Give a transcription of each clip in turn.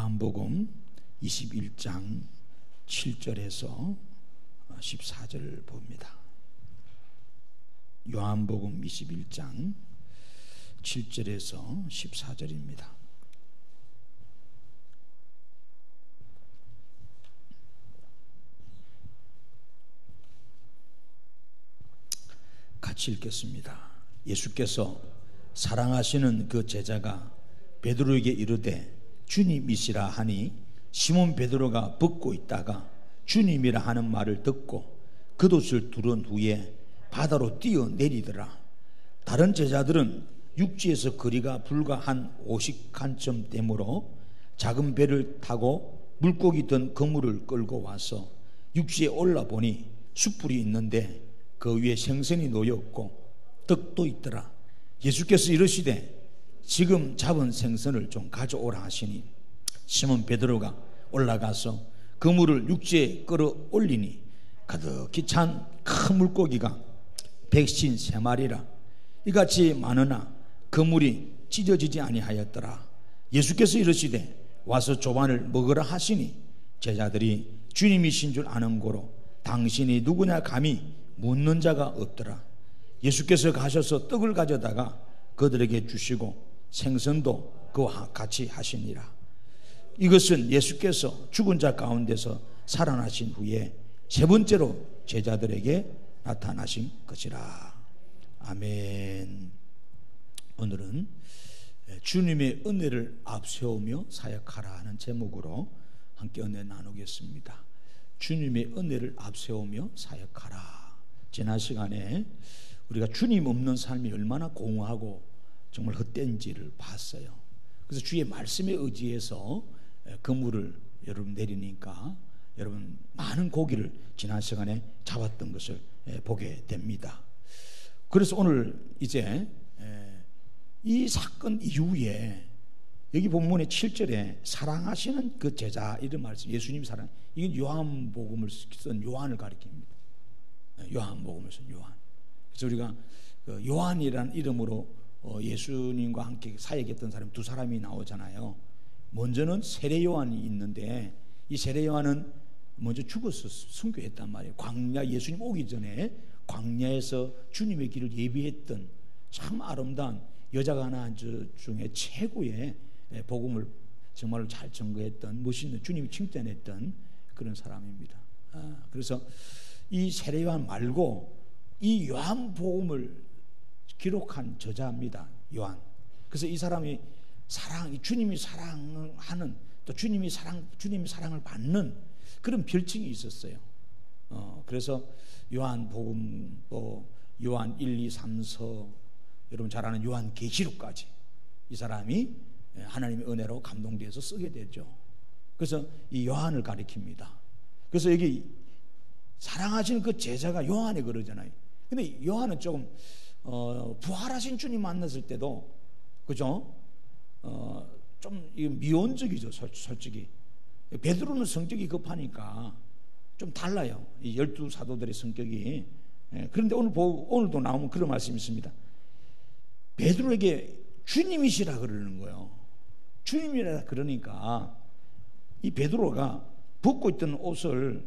요한복음 21장 7절에서 14절을 봅니다. 요한복음 21장 7절에서 14절입니다. 같이 읽겠습니다. 예수께서 사랑하시는 그 제자가 베드로에게 이르되 주님이시라 하니 시몬 베드로가 벗고 있다가 주님이라 하는 말을 듣고 겉옷을 두른 후에 바다로 뛰어내리더라. 다른 제자들은 육지에서 거리가 불과 한 50칸쯤 되므로 작은 배를 타고 물고기 든 그물을 끌고 와서 육지에 올라보니 숯불이 있는데 그 위에 생선이 놓였고 떡도 있더라. 예수께서 이르시되 지금 잡은 생선을 좀 가져오라 하시니 시몬 베드로가 올라가서 그물을 육지에 끌어올리니 가득히 찬 큰 물고기가 153마리라 이같이 많으나 그물이 찢어지지 아니하였더라. 예수께서 이르시되 와서 조반을 먹으라 하시니 제자들이 주님이신 줄 아는 고로 당신이 누구냐 감히 묻는 자가 없더라. 예수께서 가셔서 떡을 가져다가 그들에게 주시고 생선도 그와 같이 하시니라. 이것은 예수께서 죽은 자 가운데서 살아나신 후에 세 번째로 제자들에게 나타나신 것이라. 아멘. 오늘은 주님의 은혜를 앞세우며 사역하라 하는 제목으로 함께 은혜 나누겠습니다. 주님의 은혜를 앞세우며 사역하라. 지난 시간에 우리가 주님 없는 삶이 얼마나 공허하고 정말 헛된지를 봤어요. 그래서 주의 말씀에 의지해서 그물을 여러분 내리니까 여러분 많은 고기를 지난 시간에 잡았던 것을 보게 됩니다. 그래서 오늘 이제 이 사건 이후에 여기 본문의 7절에 사랑하시는 그 제자 이런 말씀, 예수님 사랑, 이건 요한복음을 쓴 요한을 가리킵니다. 요한복음을 쓴 요한. 그래서 우리가 요한이라는 이름으로 예수님과 함께 사역했던 사람 두 사람이 나오잖아요. 먼저는 세례 요한이 있는데 이 세례 요한은 먼저 죽어서 순교했단 말이에요. 광야, 예수님 오기 전에 광야에서 주님의 길을 예비했던 참 아름다운 여자가 하나 중에 최고의 복음을 정말로 잘 전거했던 멋있는 주님이 칭찬했던 그런 사람입니다. 그래서 이 세례 요한 말고 이 요한복음을 기록한 저자입니다. 요한. 그래서 이 사람이 주님이 사랑하는 또 주님이 사랑을 받는 그런 별칭이 있었어요. 그래서 요한복음 또 요한 1, 2, 3서 여러분 잘 아는 요한계시록까지 이 사람이 하나님의 은혜로 감동되어서 쓰게 되죠. 그래서 이 요한을 가리킵니다. 그래서 여기 사랑하시는 그 제자가 요한이 그러잖아요. 근데 요한은 조금 부활하신 주님 만났을 때도 그죠? 좀 미온적이죠. 솔직히 베드로는 성격이 급하니까 좀 달라요. 이 12사도들의 성격이. 그런데 오늘도 나오면 그런 말씀이 있습니다. 베드로에게 주님이시라 그러는 거예요. 주님이라 그러니까 이 베드로가 벗고 있던 옷을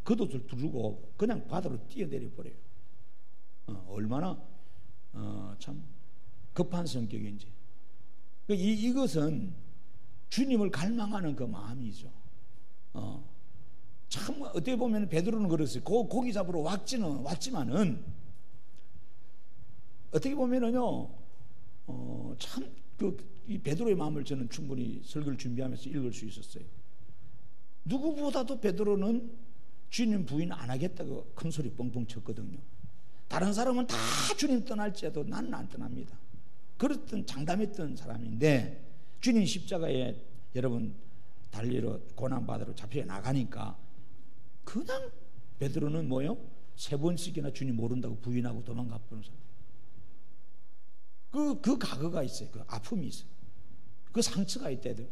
겉옷을 두르고 그냥 바다로 뛰어내려 버려요. 얼마나 참 급한 성격인지. 이것은 주님을 갈망하는 그 마음이죠. 참 어떻게 보면 베드로는 그랬어요. 고기 잡으러 왔지만은 어떻게 보면은요, 참 이 베드로의 마음을 저는 충분히 설교를 준비하면서 읽을 수 있었어요. 누구보다도 베드로는 주님 부인 안 하겠다고 큰 소리 뻥뻥 쳤거든요. 다른 사람은 다 주님 떠날지라도 나는 안 떠납니다. 그랬던 장담했던 사람인데 주님 십자가에 여러분 달리러 고난받으러 잡혀 나가니까 그냥 베드로는 뭐요? 3번씩이나 주님 모른다고 부인하고 도망가 버는 사람. 그 과거가 있어요. 그 아픔이 있어요. 그 상처가 있대요.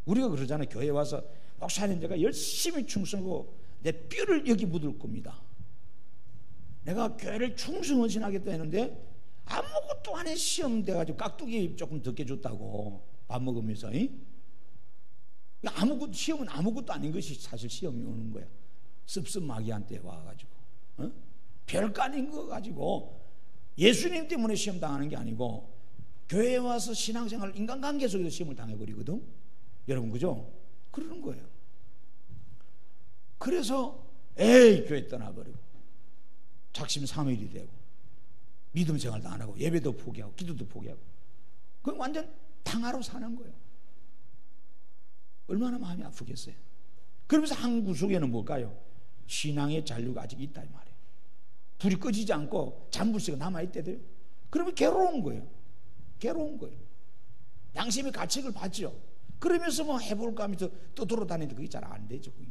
우리가 그러잖아요. 교회 와서 목사님 제가 열심히 충성하고 내 뼈를 여기 묻을 겁니다. 내가 교회를 충성헌신하겠다 했는데 아무것도 안 해. 시험 돼가지고 깍두기 조금 적게 줬다고 밥 먹으면서 아무것도, 시험은 아무것도 아닌 것이 사실 시험이 오는 거야. 습습마귀한테 와가지고 별거 아닌 거 가지고 예수님 때문에 시험 당하는 게 아니고 교회에 와서 신앙생활, 인간관계 속에서 시험을 당해버리거든. 여러분 그죠? 그러는 거예요. 그래서 교회 떠나버리고 작심삼일이 되고 믿음 생활도 안 하고 예배도 포기하고 기도도 포기하고, 그건 완전 탕하로 사는 거예요. 얼마나 마음이 아프겠어요. 그러면서 한 구석에는 뭘까요? 신앙의 잔류가 아직 있다 이 말이에요. 불이 꺼지지 않고 잔불씨가 남아있대요. 그러면 괴로운 거예요. 괴로운 거예요. 양심의 가책을 받죠. 그러면서 뭐 해볼까 하면서 또 돌아다니는데 그게 잘 안 되죠. 그게.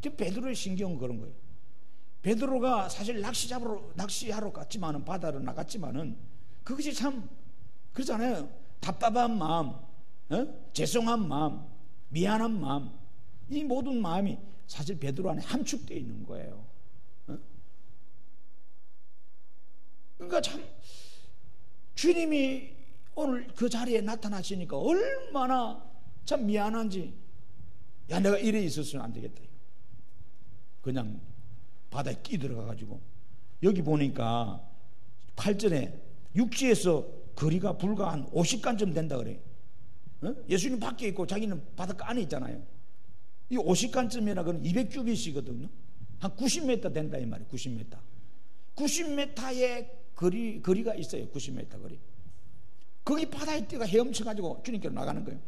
지금 베드로의 신경은 그런 거예요. 베드로가 사실 낚시하러 갔지만은, 바다로 나갔지만은, 그것이 참 그렇잖아요. 답답한 마음, 죄송한 마음, 미안한 마음, 이 모든 마음이 사실 베드로 안에 함축되어 있는 거예요. 그러니까 참 주님이 오늘 그 자리에 나타나시니까 얼마나 참 미안한지, 야 내가 이래 있었으면 안 되겠다. 그냥 바다에 끼들어가가지고, 여기 보니까 8절에 육지에서 거리가 불과 한 50간쯤 된다 그래. 예수님 밖에 있고 자기는 바닷가 안에 있잖아요. 이 50간쯤이라 그건 200규빗이거든요. 한 90m 된다 이 말이에요. 90m. 90m의 거리가 있어요. 90m 거리. 거기 바다에 뛰가 헤엄쳐가지고 주님께로 나가는 거예요.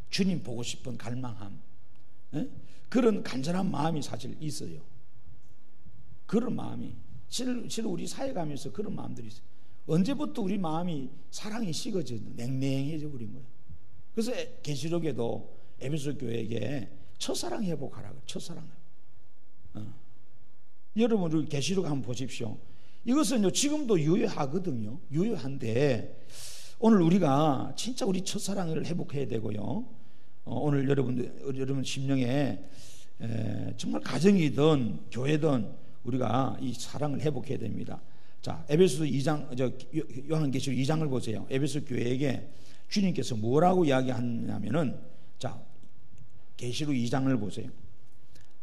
주님 보고 싶은 갈망함, 그런 간절한 마음이 사실 있어요. 그런 마음이 실은 우리 사회 가면서 그런 마음들이 있어요. 언제부터 우리 마음이 사랑이 식어져 냉랭해져 버린 거예요. 그래서 계시록에도 에베소 교회에게 첫사랑 회복하라고. 첫사랑 회복. 여러분 우리 계시록 한번 보십시오. 이것은요 지금도 유효하거든요. 유효한데 오늘 우리가 진짜 우리 첫사랑을 회복해야 되고요. 오늘 여러분 심령에 정말 가정이든 교회든 우리가 이 사랑을 회복해야 됩니다. 자, 에베소 2장, 요한계시록 2장을 보세요. 에베소 교회에게 주님께서 뭐라고 이야기하냐면은, 자, 계시록 2장을 보세요.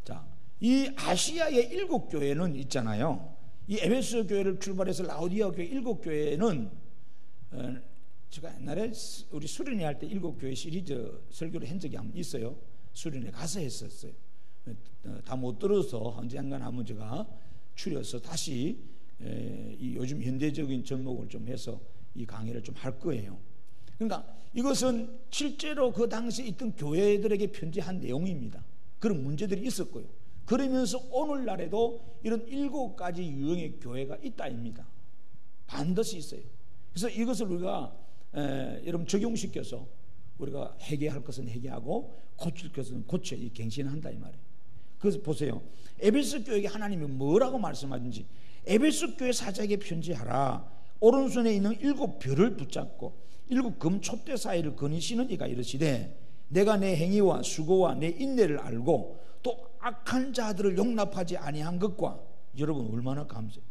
자, 이 아시아의 7교회는 있잖아요. 이 에베소 교회를 출발해서 라오디아 교회 7교회는 제가 옛날에 우리 수련회 할 때 7교회 시리즈 설교를 한 적이 한번 있어요. 수련회 가서 했었어요. 다 못 들어서 언젠가 한번 제가 추려서 다시 이 요즘 현대적인 접목을 좀 해서 이 강의를 좀 할 거예요. 그러니까 이것은 실제로 그 당시에 있던 교회들에게 편지한 내용입니다. 그런 문제들이 있었고요. 그러면서 오늘날에도 이런 7가지 유형의 교회가 있다입니다. 반드시 있어요. 그래서 이것을 우리가 여러분 적용시켜서 우리가 회개할 것은 회개하고 고칠 것은 고쳐 갱신한다 이 말이에요. 그래서 보세요. 에베소 교회에게 하나님이 뭐라고 말씀하든지, 에베소 교회 사자에게 편지하라. 오른손에 있는 7별을 붙잡고 7금 촛대 사이를 거니시는 이가 이르시되, 내가 내 행위와 수고와 내 인내를 알고 또 악한 자들을 용납하지 아니한 것과. 여러분 얼마나 감사해요.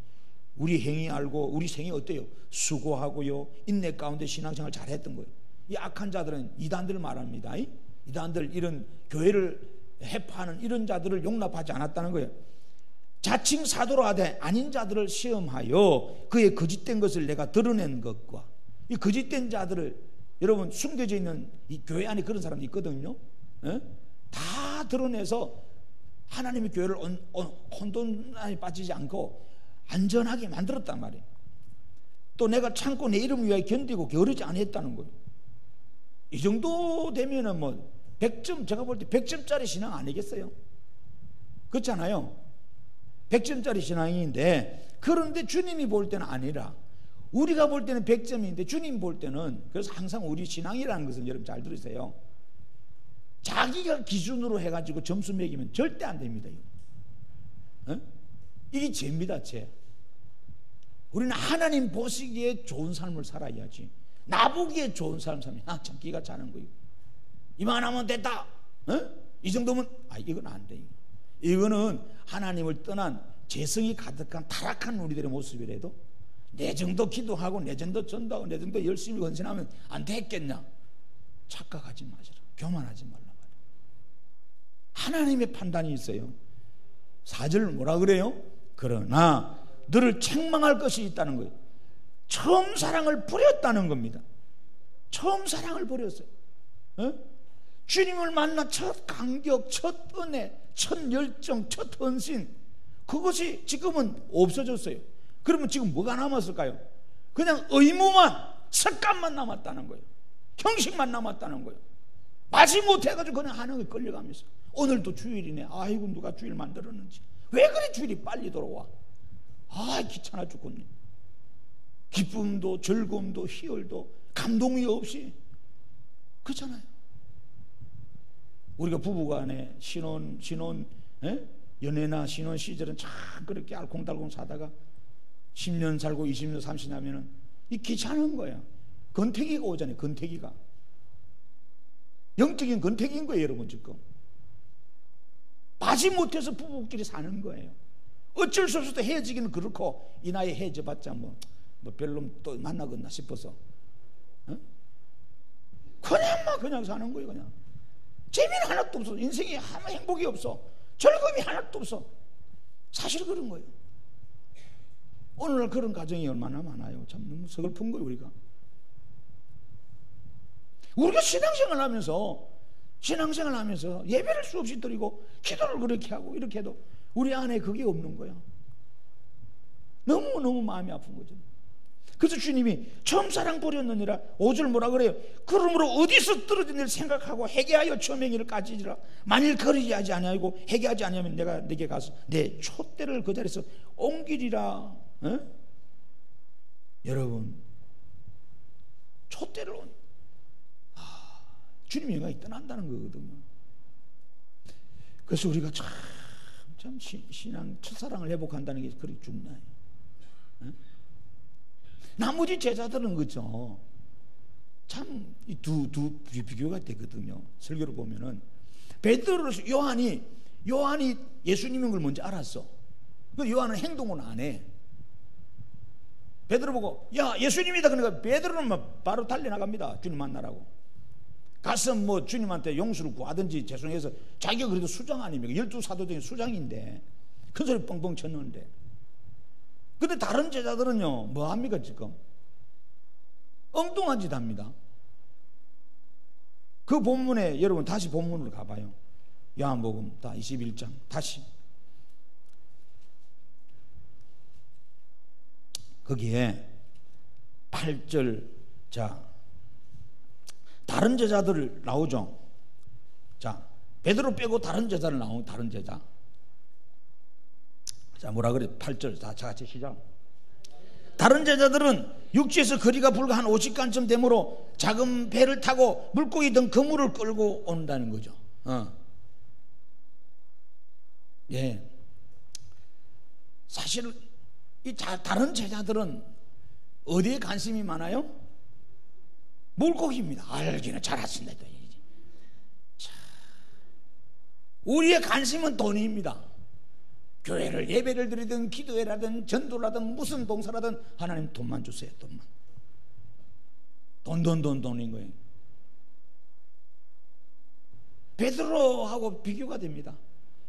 우리 행위 알고 우리 생이 어때요? 수고하고요, 인내 가운데 신앙생활 잘했던 거예요. 이 악한 자들은 이단들을 말합니다. 이단들, 이런 교회를 해파하는 이런 자들을 용납하지 않았다는 거예요. 자칭 사도로 하되 아닌 자들을 시험하여 그의 거짓된 것을 내가 드러낸 것과. 이 거짓된 자들을, 여러분 숨겨져 있는 이 교회 안에 그런 사람이 있거든요. 다 드러내서 하나님의 교회를 혼돈에 빠지지 않고 안전하게 만들었단 말이에요. 또 내가 참고 내 이름을 위하여 견디고 게으르지 아니했다는 거예요. 이 정도 되면은 뭐 100점, 제가 볼 때 100점짜리 신앙 아니겠어요? 그렇잖아요. 100점짜리 신앙인데, 그런데 주님이 볼 때는 아니라, 우리가 볼 때는 100점인데 주님 볼 때는, 그래서 항상 우리 신앙이라는 것은 여러분 잘 들으세요. 자기가 기준으로 해가지고 점수 매기면 절대 안 됩니다. 이게 죄입니다, 죄. 우리는 하나님 보시기에 좋은 삶을 살아야지, 나보기에 좋은 삶을 살면 참 기가 차는 거예요. 이만하면 됐다, 이 정도면 이건 안 돼요. 이거는 하나님을 떠난 죄성이 가득한 타락한 우리들의 모습이라도 내 정도 기도하고 내 정도 전도하고 내 정도 열심히 헌신하면 안 됐겠냐? 착각하지 마시라. 교만하지 말라 말이에요. 하나님의 판단이 있어요. 4절 뭐라 그래요? 그러나 너를 책망할 것이 있다는 거예요. 처음 사랑을 버렸다는 겁니다. 처음 사랑을 버렸어요. 주님을 만나 첫 감격, 첫 은혜, 첫 열정, 첫 헌신, 그것이 지금은 없어졌어요. 그러면 지금 뭐가 남았을까요? 그냥 의무만, 습관만 남았다는 거예요. 형식만 남았다는 거예요. 마지못해 가지고 그냥 하는 게 끌려가면서 오늘도 주일이네. 아이고 누가 주일 만들었는지. 왜 그래 주일이 빨리 돌아와. 아 귀찮아 죽겠네. 기쁨도 즐거움도 희열도 감동이 없이 그렇잖아요. 우리가 부부간에 신혼 연애나 신혼 시절은 참 그렇게 알콩달콩 사다가 10년 살고 20년 30년 하면은 이 귀찮은 거야. 건태기가 오잖아요. 건태기가 영적인 건태기인 거예요. 여러분 지금 마지못해서 부부끼리 사는 거예요. 어쩔 수 없어도 헤어지기는 그렇고 이 나이에 헤어져봤자 뭐 별로 또 만나겠나 싶어서 그냥 사는 거예요. 그냥 재미는 하나도 없어. 인생에 아무 행복이 없어. 즐거움이 하나도 없어. 사실 그런 거예요. 오늘날 그런 가정이 얼마나 많아요. 참 너무 서글픈 거예요. 우리가 신앙생활 하면서 예배를 수없이 드리고 기도를 그렇게 하고 이렇게 해도 우리 안에 그게 없는 거야. 너무너무 마음이 아픈 거죠. 그래서 주님이 처음 사랑 버렸느니라 5절 뭐라 그래요? 그러므로 어디서 떨어진 일 생각하고 회개하여 처명이를 까지리라. 만일 그러지 아니하고 회개하지 아니하면 내가 네게 가서 내 촛대를 그 자리에서 옮기리라. 여러분 촛대를 주님의 영광이 떠난다는 거거든요. 그래서 우리가 참 신앙 첫사랑을 회복한다는 게 그렇게 중요해요. 나머지 제자들은 그죠. 참 이 두 비교가 되거든요. 설교를 보면은 베드로로서 요한이 예수님인 걸 먼저 알았어. 그 요한은 행동은 안 해. 베드로 보고 야 예수님이다 그러니까 베드로는 바로 달려나갑니다. 주님 만나라고. 가서 뭐 주님한테 용서를 구하든지 죄송해서 자기가 그래도 수장 아닙니까? 12사도 중에 수장인데 큰 소리 뻥뻥 쳤는데. 근데 다른 제자들은요 뭐 합니까 지금? 엉뚱한 짓 합니다. 그 본문에 여러분 다시 본문으로 가봐요. 요한복음 21장 다시 거기에 8절 자 다른 제자들 나오죠. 자 베드로 빼고 다른 제자를 나오는 다른 제자. 자 뭐라 그래? 8절 다 같이 시작. 다른 제자들은 육지에서 거리가 불과 한 50간쯤 되므로 작은 배를 타고 물고기 등 그물을 끌고 온다는 거죠. 예. 사실 이 다른 제자들은 어디에 관심이 많아요? 물고기입니다. 알기는 잘하신다. 우리의 관심은 돈입니다. 교회를 예배를 드리든 기도회라든 전도라든 무슨 봉사라든 하나님 돈만 주세요. 돈인 거예요. 베드로하고 비교가 됩니다.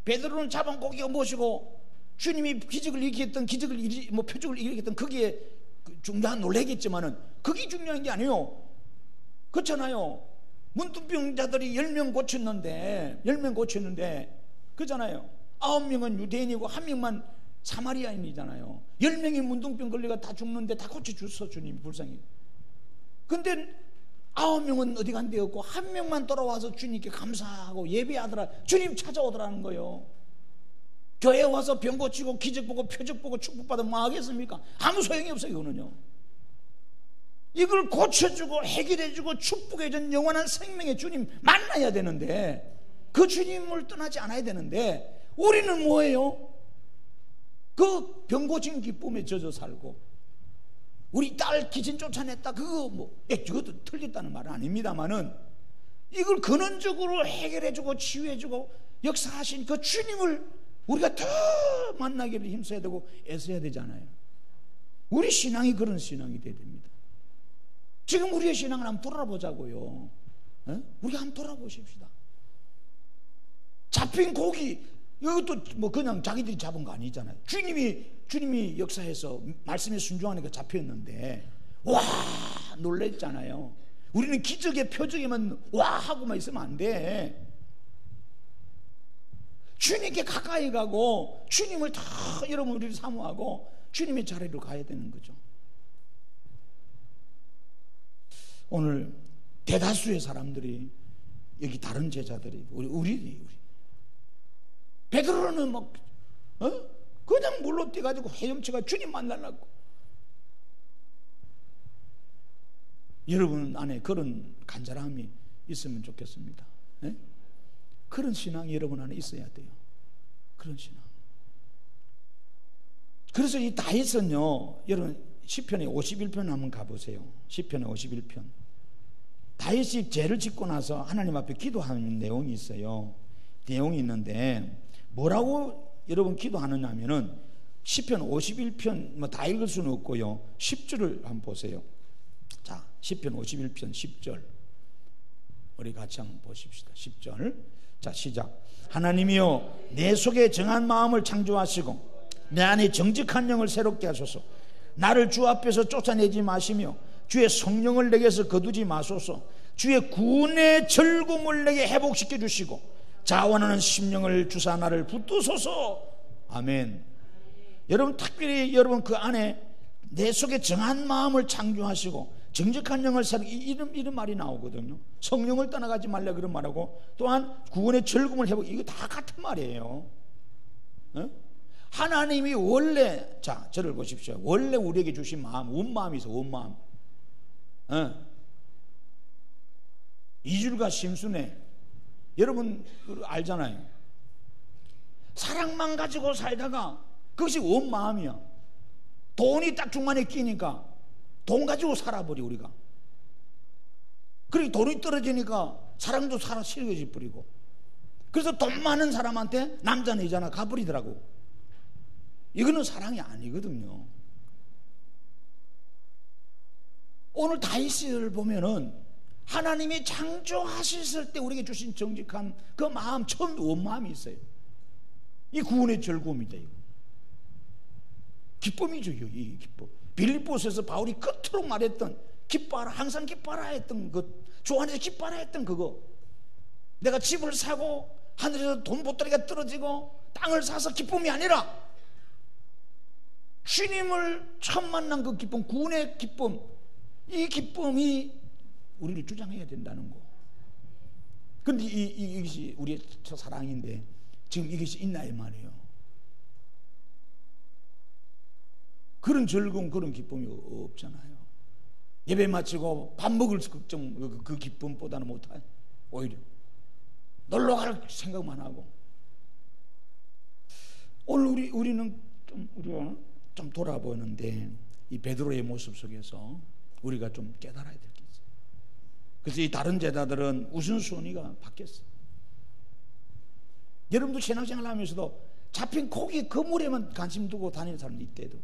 베드로는 잡은 고기가 무엇이고 주님이 기적을 일으켰던 표적을 일으켰던 거기에 중요한 놀라겠지만은 그게 중요한 게 아니에요. 그렇잖아요. 문둥병자들이 10명 고쳤는데 그잖아요. 9명은 유대인이고 1명만 사마리아인이잖아요. 10명이 문둥병 걸리가 다 죽는데 다 고쳐줬어 주님이 불쌍히. 근데 9명은 어디 간 데 없고 1명만 돌아와서 주님께 감사하고 예배하더라. 주님 찾아오더라는 거예요. 교회에 와서 병 고치고 기적 보고 표적 보고 축복받으면 뭐 하겠습니까? 아무 소용이 없어요. 이거는요. 이걸 고쳐주고 해결해주고 축복해준 영원한 생명의 주님 만나야 되는데 그 주님을 떠나지 않아야 되는데 우리는 뭐예요? 그 병 고친 기쁨에 젖어 살고 우리 딸 귀신 쫓아냈다 그것도 틀렸다는 말은 아닙니다만은 이걸 근원적으로 해결해주고 치유해주고 역사하신 그 주님을 우리가 더 만나기를 힘써야 되고 애써야 되잖아요. 우리 신앙이 그런 신앙이 돼야 됩니다. 지금 우리의 신앙을 한번 돌아보자고요. 우리가 한번 돌아보십시다. 잡힌 고기, 이것도 뭐 그냥 자기들이 잡은 거 아니잖아요. 주님이 역사에서 말씀에 순종하니까 잡혔는데 와 놀랬잖아요. 우리는 기적의 표적에만 와 하고만 있으면 안 돼. 주님께 가까이 가고 주님을 다 여러분 우리를 사모하고 주님의 자리로 가야 되는 거죠. 오늘 대다수의 사람들이 여기 다른 제자들이 우리 베드로는 뭐 그냥 물로 뛰어가지고 헤엄쳐가 주님 만나려고. 여러분 안에 그런 간절함이 있으면 좋겠습니다. 네? 그런 신앙이 여러분 안에 있어야 돼요. 그런 신앙. 그래서 이 다윗은요, 여러분 시편의 51편 한번 가보세요. 시편의 51편. 다윗이 죄를 짓고 나서 하나님 앞에 기도하는 내용이 있어요. 내용이 있는데 뭐라고 여러분 기도하느냐 하면은 시편 51편 뭐 다 읽을 수는 없고요. 10절을 한번 보세요. 자, 시편 51편 10절 우리 같이 한번 보십시다. 10절. 자, 시작. 하나님이여 내 속에 정한 마음을 창조하시고 내 안에 정직한 영을 새롭게 하소서. 나를 주 앞에서 쫓아내지 마시며 주의 성령을 내게서 거두지 마소서. 주의 구원의 즐거움을 내게 회복시켜 주시고 자원하는 심령을 주사 나를 붙드소서. 아멘. 여러분 특별히 여러분 그 안에 내 속에 정한 마음을 창조하시고 정직한 영을 새롭게, 이런 말이 나오거든요. 성령을 떠나가지 말라 그런 말하고 또한 구원의 즐거움을 회복, 이거 다 같은 말이에요. 하나님이 원래, 자 저를 보십시오. 원래 우리에게 주신 마음, 원마음이 있어. 원마음. 이줄과 심순애 여러분 알잖아요. 사랑만 가지고 살다가 그것이 원마음이야. 돈이 딱 중간에 끼니까 돈 가지고 살아버리 우리가. 그리고 돈이 떨어지니까 사랑도 살아 싫어져 버리고. 그래서 돈 많은 사람한테 남자는 여자나 가버리더라고. 이거는 사랑이 아니거든요. 오늘 다윗을 보면은 하나님이 창조하셨을 때 우리에게 주신 정직한 그 마음, 처음 원마음이 있어요. 이 구원의 즐거움이다. 이거 기쁨이죠. 이 기쁨. 빌립보서에서 바울이 끝으로 말했던 기뻐하라, 항상 기뻐하라 했던 것, 주 안에서 기뻐하라 했던 그거. 내가 집을 사고 하늘에서 돈 보따리가 떨어지고 땅을 사서 기쁨이 아니라 주님을 처음 만난 그 기쁨, 구원의 기쁨, 이 기쁨이 우리를 주장해야 된다는 거. 그런데 이것이 우리의 사랑인데 지금 이것이 있나 이 말이에요. 그런 즐거움, 그런 기쁨이 없잖아요. 예배 마치고 밥 먹을 걱정, 그 기쁨보다는 못해. 오히려 놀러 갈 생각만 하고. 오늘 우리는 우리가 좀 돌아보는데 이 베드로의 모습 속에서 우리가 좀 깨달아야 될 게 있어요. 그래서 이 다른 제자들은 우선순위가 바뀌었어요. 여러분도 신앙생활 하면서도 잡힌 고기 그물에만 관심 두고 다니는 사람이 있대도,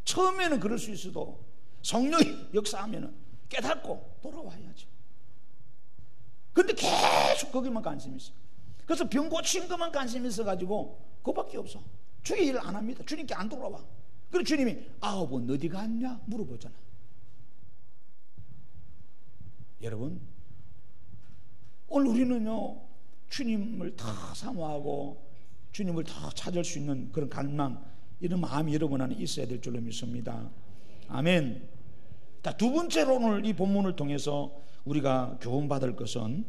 처음에는 그럴 수 있어도 성령이 역사하면 깨닫고 돌아와야죠. 그런데 계속 거기만 관심이 있어요. 그래서 병 고친 것만 관심이 있어가지고 그거밖에 없어. 주의 일을 안 합니다. 주님께 안 돌아와. 그래서 주님이 아홉은 어디 갔냐 물어보잖아. 여러분 오늘 우리는요 주님을 다 사모하고 주님을 다 찾을 수 있는 그런 갈망, 이런 마음이 여러분 안에 있어야 될 줄로 믿습니다. 아멘. 자, 두 번째로 오늘 이 본문을 통해서 우리가 교훈받을 것은,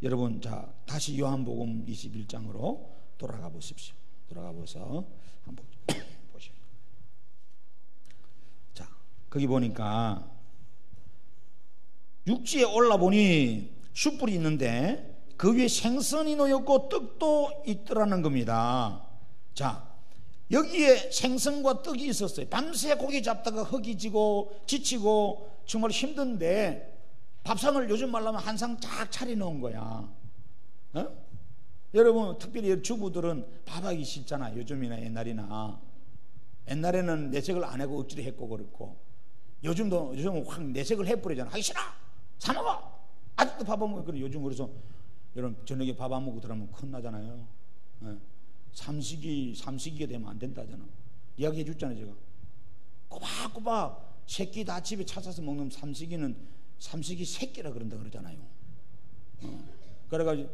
여러분 자 다시 요한복음 21장으로 돌아가 보십시오. 돌아가 보서 한번 보십시오. 자, 거기 보니까 육지에 올라보니 숯불이 있는데 그 위에 생선이 놓였고 떡도 있더라는 겁니다. 자, 여기에 생선과 떡이 있었어요. 밤새 고기 잡다가 허기지고 지치고 정말 힘든데 밥상을 요즘 말로 하면 한 상 쫙 차려놓은 거야. 여러분 특별히 주부들은 밥하기 싫잖아. 요즘이나 옛날이나. 옛날에는 내색을 안 하고 억지로 했고 그렇고, 요즘은 확 내색을 해버리잖아. 하기 싫어, 사 먹어, 아직도 밥 안 먹어요. 그래 요즘 그래서 여러분 저녁에 밥 안 먹고 들어가면 큰나잖아요. 예. 삼식이가 되면 안 된다잖아. 이야기해 줬잖아요. 제가 꼬박꼬박 새끼 다 집에 찾아서 먹는 삼식이 새끼라 그런다 그러잖아요. 그래가지고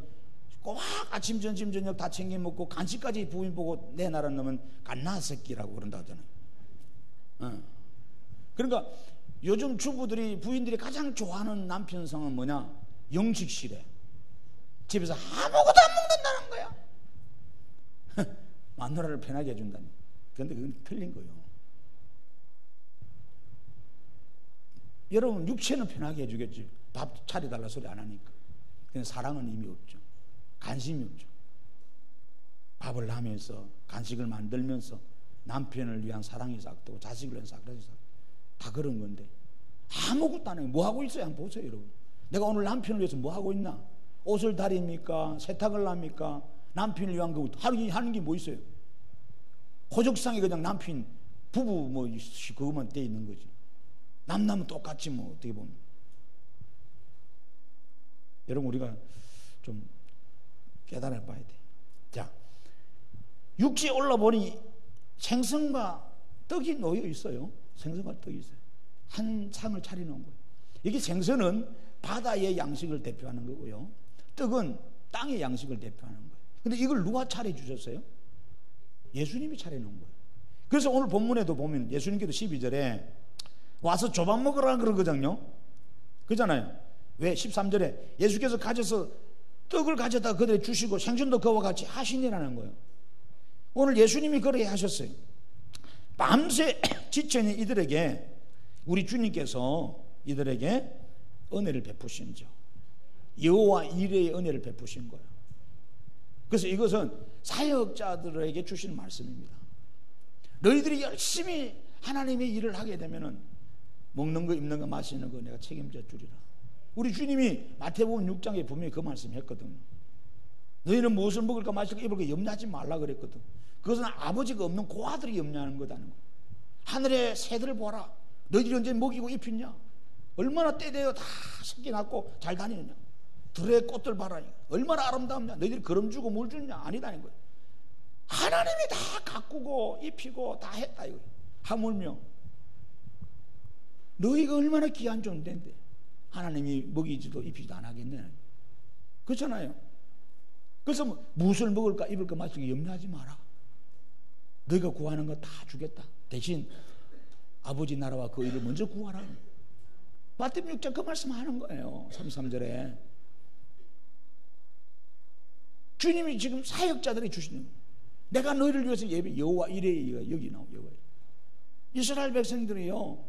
꼬박 아침 점심 저녁 다 챙겨 먹고 간식까지 부인 보고 내놔라 놈은 갓나 새끼라고 그런다 하잖아요. 그러니까 요즘 부인들이 가장 좋아하는 남편성은 뭐냐? 영식실에 집에서 아무것도 안 먹는다는 거야. 마누라를 편하게 해준다니. 그런데 그건 틀린 거예요. 여러분 육체는 편하게 해주겠지. 밥 차려달라 소리 안 하니까. 근데 사랑은 이미 없죠. 관심이 없죠. 밥을 하면서 간식을 만들면서 남편을 위한 사랑이 싹트고 자식을 위한 사랑이 싹트고 다 그런 건데 아무것도 안 해요. 뭐 하고 있어요? 한번 보세요 여러분. 내가 오늘 남편을 위해서 뭐 하고 있나? 옷을 다립니까? 세탁을 합니까? 남편을 위한 거 하는 게 뭐 있어요? 호적상에 그냥 남편 부부 뭐 그것만 떼 있는 거지. 남남은 똑같지 뭐 어떻게 보면. 여러분 우리가 좀 깨달아 봐야 돼. 자, 육지에 올라보니 생선과 떡이 놓여 있어요. 생선과 떡이 있어요. 한 상을 차려놓은 거예요. 이게 생선은 바다의 양식을 대표하는 거고요. 떡은 땅의 양식을 대표하는 거예요. 근데 이걸 누가 차려주셨어요? 예수님이 차려놓은 거예요. 그래서 오늘 본문에도 보면 예수님께서 12절에 와서 조밥 먹으라 그런 거잖아요. 그잖아요. 왜? 13절에 예수께서 가져서 떡을 가져다 그들에게 주시고 생선도 그와 같이 하시니라는 거예요. 오늘 예수님이 그렇게 하셨어요. 밤새 지쳐있는 이들에게 우리 주님께서 이들에게 은혜를 베푸신죠. 여호와 이레의 은혜를 베푸신 거예요. 그래서 이것은 사역자들에게 주시는 말씀입니다. 너희들이 열심히 하나님의 일을 하게 되면은 먹는 거 입는 거 마시는 거 내가 책임져 주리라. 우리 주님이 마태복음 6장에 분명히 그 말씀 했거든요. 너희는 무엇을 먹을까 마실까 입을까 염려하지 말라 그랬거든. 그것은 아버지가 없는 고아들이 염려하는 거다는 거예요. 하늘의 새들을 보라. 너희들이 언제 먹이고 입히냐? 얼마나 때되어 다 새끼 낳고 잘 다니느냐? 들의 꽃들 봐라. 얼마나 아름다우냐? 너희들이 거름 주고 물 주느냐? 아니다는 거예요. 하나님이 다 가꾸고 입히고 다 했다 이거예요. 하물며 너희가 얼마나 귀한 존재인데 하나님이 먹이지도 입히지도 안 하겠네. 그렇잖아요. 그래서 무엇을 먹을까 입을까 마실까 염려하지 마라. 너희가 구하는 거 다 주겠다. 대신 아버지 나라와 그 일을 먼저 구하라. 마태복음 6장 그 말씀하는 거예요. 33절에 주님이 지금 사역자들이 주시는 거예요. 내가 너희를 위해서 예배 여호와 이레이가 여기 나오. 여호와 이스라엘 백성들이요.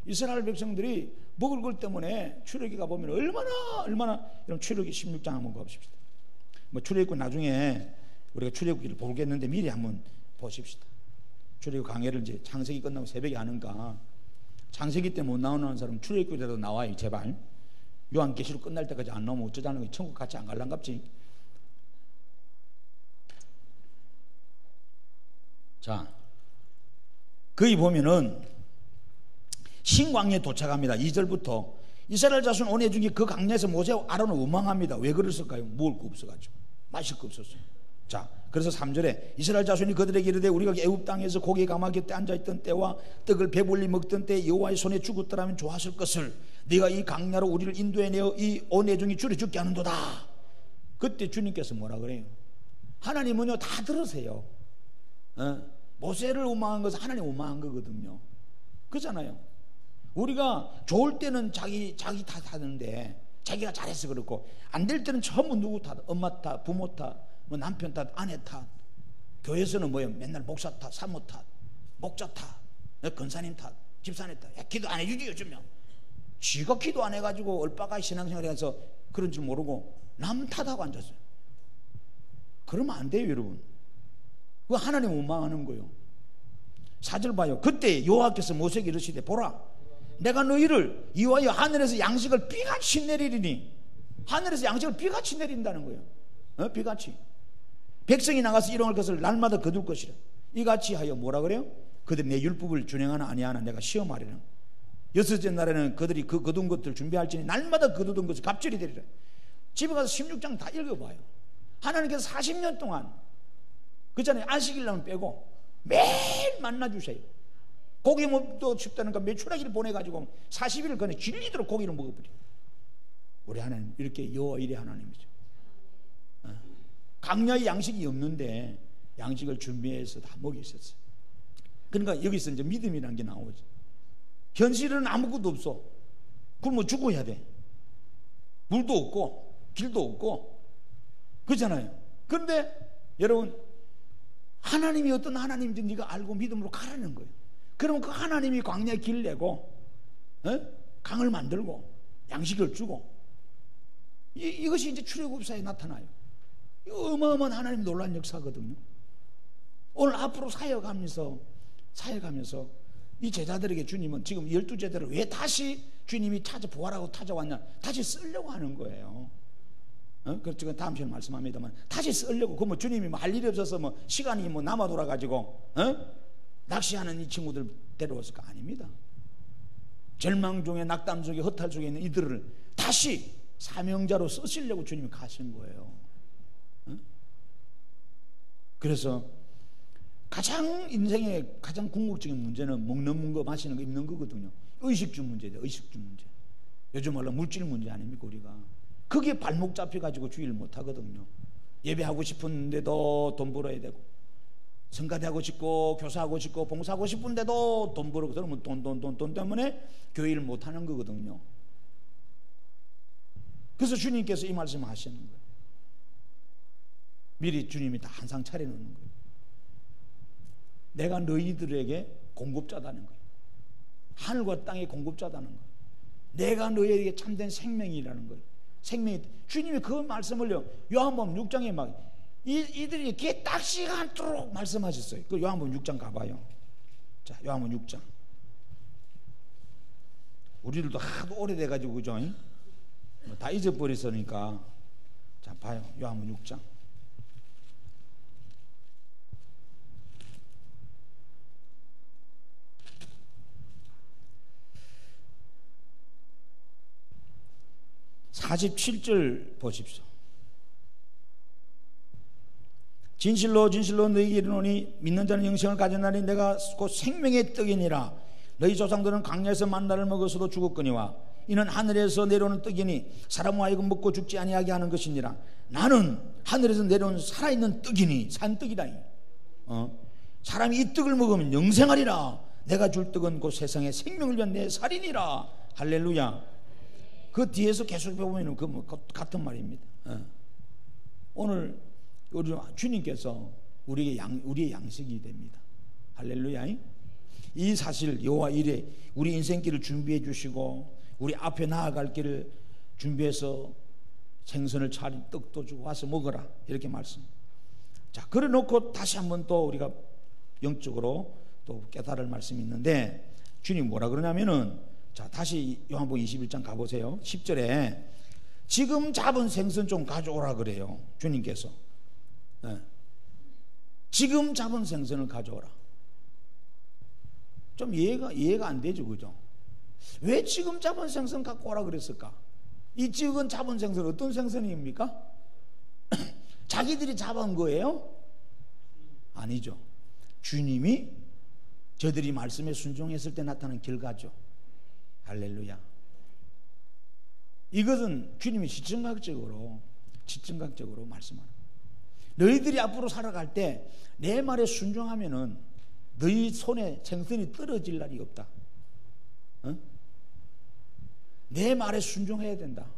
이스라엘 백성들이 먹을 것 때문에 출애굽기 가보면 얼마나 여러분 출애굽기 16장 한번 가보십시다. 뭐 출애굽기 나중에 우리가 출애굽기를 보겠는데 미리 한번 보십시다. 출애굽기 강해를 이제 창세기 끝나고 새벽에 하는가. 창세기 때 못 나오는 사람 출애굽기라도 나와요 제발. 요한계시록 끝날 때까지 안 나오면 어쩌자는 거지. 천국 같이 안 갈란갑지. 자, 거기 보면은 신광야에 도착합니다. 2절부터 이스라엘 자손 온 회중이 그 강야에서 모세와 아론을 원망합니다. 왜 그랬을까요? 먹을 거 없어가지고 마실 거 없었어요. 자, 그래서 3절에 이스라엘 자손이 그들에게 이르되 우리가 애굽 땅에서 고기 가마 곁에 앉아있던 때와 떡을 배불리 먹던 때 여호와의 손에 죽었더라면 좋았을 것을 네가 이 강야로 우리를 인도해내어 이 온 회중이 줄여 죽게 하는도다. 그때 주님께서 뭐라 그래요? 하나님은요 다 들으세요. 모세를 원망한 것은 하나님 원망한 거거든요. 그렇잖아요. 우리가 좋을 때는 자기 탓하는데 자기가 잘해서 그렇고 안 될 때는 전부 누구 탓? 엄마 탓, 부모 탓, 뭐 남편 탓, 아내 탓. 교회에서는 뭐예요? 맨날 목사 탓, 사모 탓, 목자 탓, 권사님 탓, 집사님 탓. 야, 기도 안 해주지 요즘요. 지가 기도 안 해가지고 얼빠가 신앙생활해서 그런 줄 모르고 남 탓하고 앉았어요. 그러면 안 돼요 여러분. 그거 하나님 원망하는 거예요. 4절 봐요. 그때 여호와께서 모세에게 이르시되 보라 내가 너희를 이와여 하늘에서 양식을 비같이 내리리니. 하늘에서 양식을 비같이 내린다는 거예요. 비같이 백성이 나가서 일용할 것을 날마다 거둘 것이라. 이같이 하여 뭐라 그래요? 그들이 내 율법을 준행하나 아니하나 내가 시험하리라. 여섯째 날에는 그들이 그 거둔 것들 준비할지니 날마다 거두던 것이 갑절이 되리라. 집에 가서 16장 다 읽어봐요. 하나님께서 40년 동안 그전에 안식일날은 빼고 매일 만나주세요. 고기 먹도 싶다니까 메추라기를 보내가지고 40일 전에 질리도록 고기를 먹어버려요. 우리 하나님 이렇게 여호와 일의 하나님이죠. 강야의 양식이 없는데 양식을 준비해서 다 먹이 있었어요. 그러니까 여기서 이제 믿음이라는 게 나오죠. 현실은 아무것도 없어. 그럼 뭐 죽어야 돼. 물도 없고 길도 없고 그렇잖아요. 그런데 여러분, 하나님이 어떤 하나님인지 네가 알고 믿음으로 가라는 거예요. 그러면 그 하나님이 광야에 길 내고 강을 만들고 양식을 주고, 이것이 이제 출애굽사에 나타나요. 어마어마한 하나님 놀라운 역사거든요. 오늘 앞으로 사역하면서 이 제자들에게 주님은 지금 12제자를 왜 다시 주님이 부활하고 찾아왔냐, 다시 쓰려고 하는 거예요. 그렇죠. 다음 시간에 말씀합니다만 다시 쓰려고. 그 뭐 주님이 할 일이 없어서 뭐 시간이 뭐 남아 돌아가지고 낚시하는 이 친구들 데려왔을까? 아닙니다. 절망 중에, 낙담 중에, 허탈 중에 있는 이들을 다시 사명자로 쓰시려고 주님이 가신 거예요. 그래서 가장 인생의 가장 궁극적인 문제는 먹는 거, 마시는 거, 입는 거거든요. 의식주 문제죠. 의식주 문제. 요즘 말로 물질 문제 아닙니까? 우리가 거기에 발목 잡혀가지고 주의를 못하거든요. 예배하고 싶은데도 돈 벌어야 되고, 성가대하고 싶고 교사하고 싶고 봉사하고 싶은데도 돈 벌고, 그러면 돈 때문에 교회를 못하는 거거든요. 그래서 주님께서 이 말씀을 하시는 거예요. 미리 주님이 다 한상 차려놓는 거예요. 내가 너희들에게 공급자다는 거예요. 하늘과 땅의 공급자다는 거예요. 내가 너희에게 참된 생명이라는 거예요. 생명이, 주님이 그 말씀을요, 요한복음 6장에 막 이들이 귀에 딱지가 않도록 말씀하셨어요. 그 요한복음 6장 가봐요. 자, 요한복음 6장. 우리들도 하도 오래돼가지고 그죠? 다 잊어버렸으니까. 자, 봐요. 요한복음 6장. (47절) 보십시오. 진실로 진실로 너희에게 이르노니 믿는 자는 영생을 가졌나니 내가 곧 생명의 떡이니라. 너희 조상들은 광야에서 만나를 먹어서도 죽었거니와 이는 하늘에서 내려오는 떡이니 사람과 하여금 먹고 죽지 아니하게 하는 것이니라. 나는 하늘에서 내려온 살아있는 떡이니, 산떡이다. 사람이 이 떡을 먹으면 영생하리라. 내가 줄 떡은 곧 세상의 생명을 위한 내 살이니라. 할렐루야. 그 뒤에서 계속 보면 그 같은 말입니다. 오늘 우리 주님께서 우리의 양식이 됩니다. 할렐루야. 이 사실 여호와 이레 우리 인생길을 준비해 주시고 우리 앞에 나아갈 길을 준비해서 생선을 차린 떡도 주고 와서 먹어라, 이렇게 말씀. 자, 그래 놓고 다시 한번 또 우리가 영적으로 또 깨달을 말씀이 있는데, 주님 뭐라 그러냐면은, 자, 다시 요한복음 21장 가보세요. 10절에 지금 잡은 생선 좀 가져오라 그래요, 주님께서. 지금 잡은 생선을 가져오라. 좀 이해가 안 되죠, 그죠? 왜 지금 잡은 생선 갖고 오라 그랬을까? 이 지금 잡은 생선 어떤 생선입니까? 자기들이 잡은 거예요? 아니죠. 주님이 저들이 말씀에 순종했을 때 나타난 결과죠. 할렐루야. 이것은 주님이 지정학적으로 말씀하는, 너희들이 앞으로 살아갈 때 내 말에 순종하면은 너희 손에 생선이 떨어질 날이 없다. 내 말에 순종해야 된다.